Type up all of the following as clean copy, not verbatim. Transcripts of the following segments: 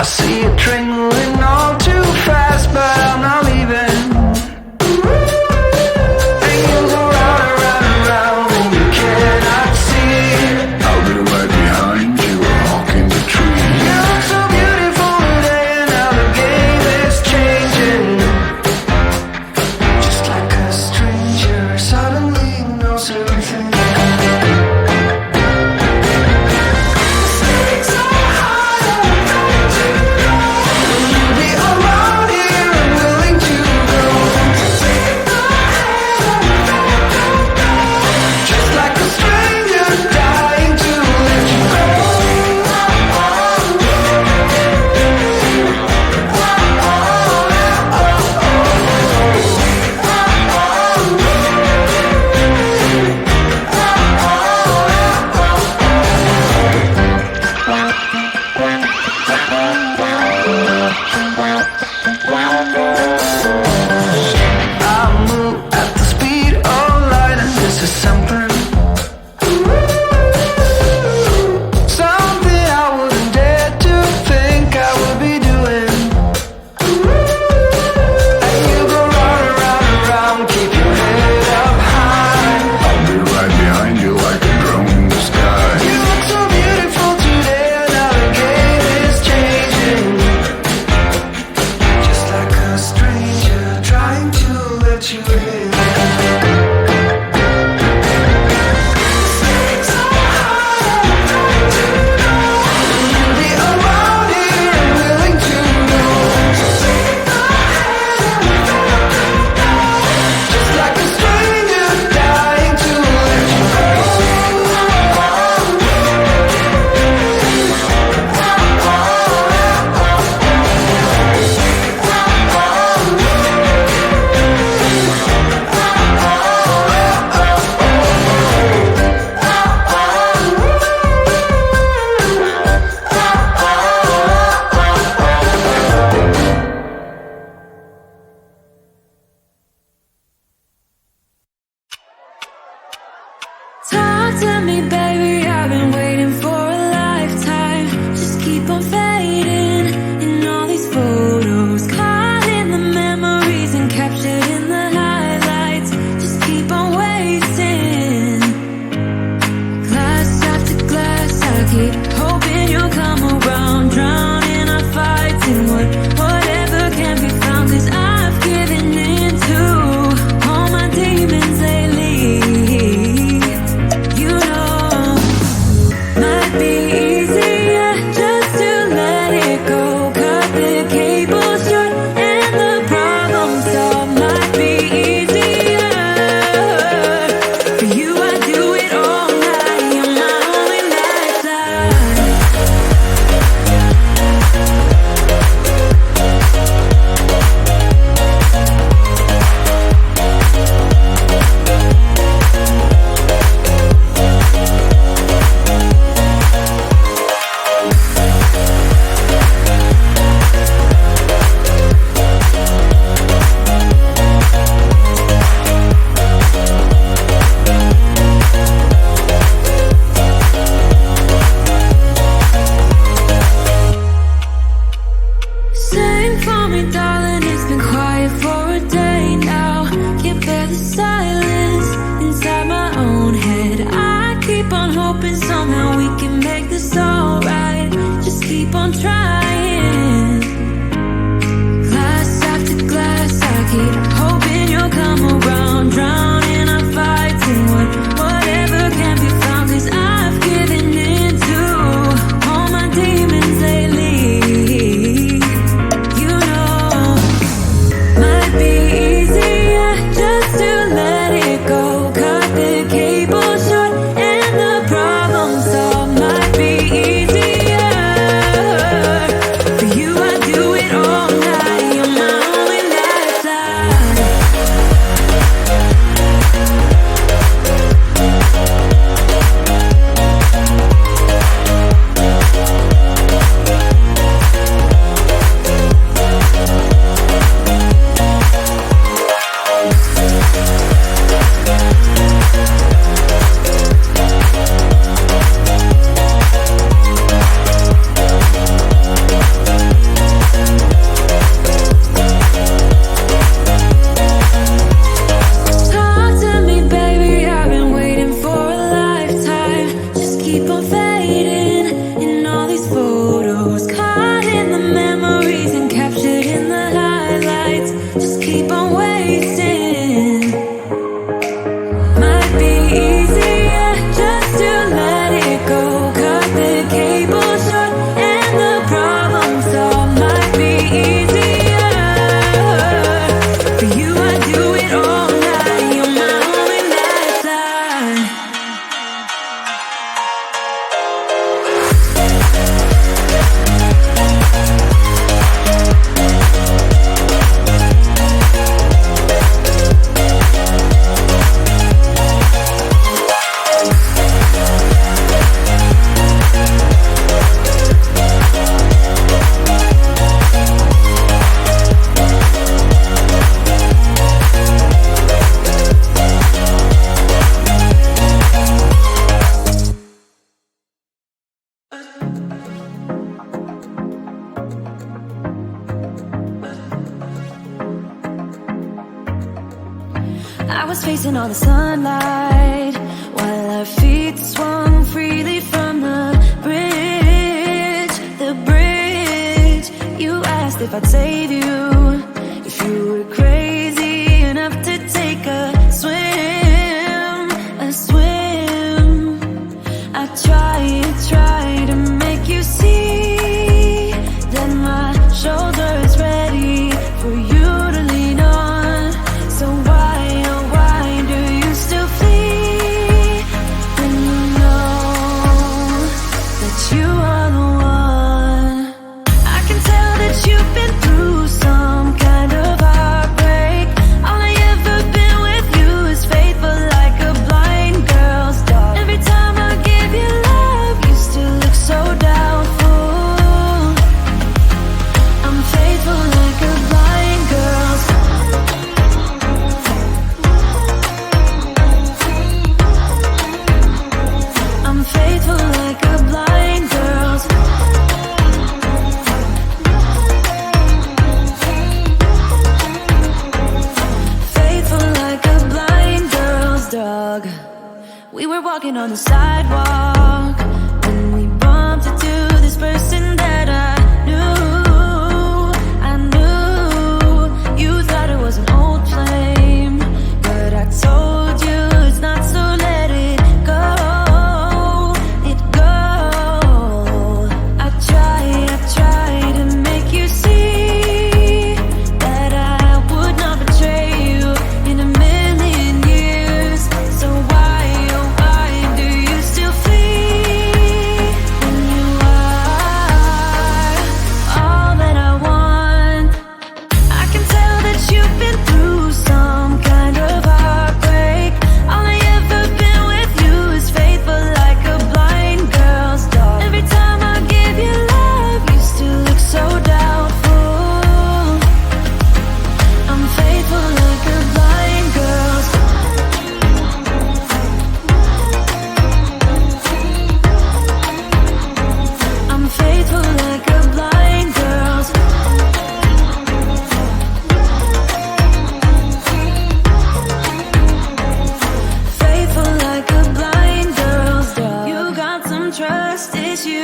see a train moving all too fast, but I'm not leaving. And you go round and round and round, and you cannot see. I'll be right behind you, a hawk in the tree. You look so beautiful today, and now the game is changing. Just like a stranger suddenly knows everything. to me, baby, I've been waiting for a lifetime. Just keep on fading in all these photos, caught in the memories and captured in the highlights. Just keep on wasting glass after glass. I keep hoping you'll come around, drowning our fights in whatever can be found. 'Cause I've given in to all my demons lately. For you, I do it all night. You're my only lifeline. I was facing all the sunlight while our feet swung freely from the bridge. The bridge. You asked if I'd save you, if you were crazy enough to take a swim, a swim. I tried to make you see that my shoulder is ready for you to lean on. So why, oh why do you still flee when you know that you are the one? I can tell that you've been through some kind of heartbreak. All I ever been with you is faithful like a blind girl's dog. Every time I give you love, you still look so doubtful. I'm faithful like a blind girl's. I'm faithful like a blind girl's. Faithful like a blind girl's dog. We were walking on the sidewalk when we bumped into this person that I knew. I knew you thought it was an old flame, but I told you it's not, so let it go. It go. I tried to make you see that I would not betray you in a million years. So why, oh why do you still flee when you are all that I want? I can tell that you've been through some kind of heartbreak. All I ever been with you is faithful like a blind girl's dog. Every time I give you love, you still look so doubtful. I'm faithful like a blind girl's. I'm faithful like a blind girl's. Faithful like a blind girl's dog. You got some trust issues,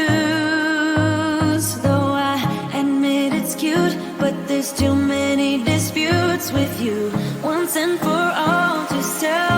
though I admit it's cute, but there's too many disputes with you. Once and for all, just tell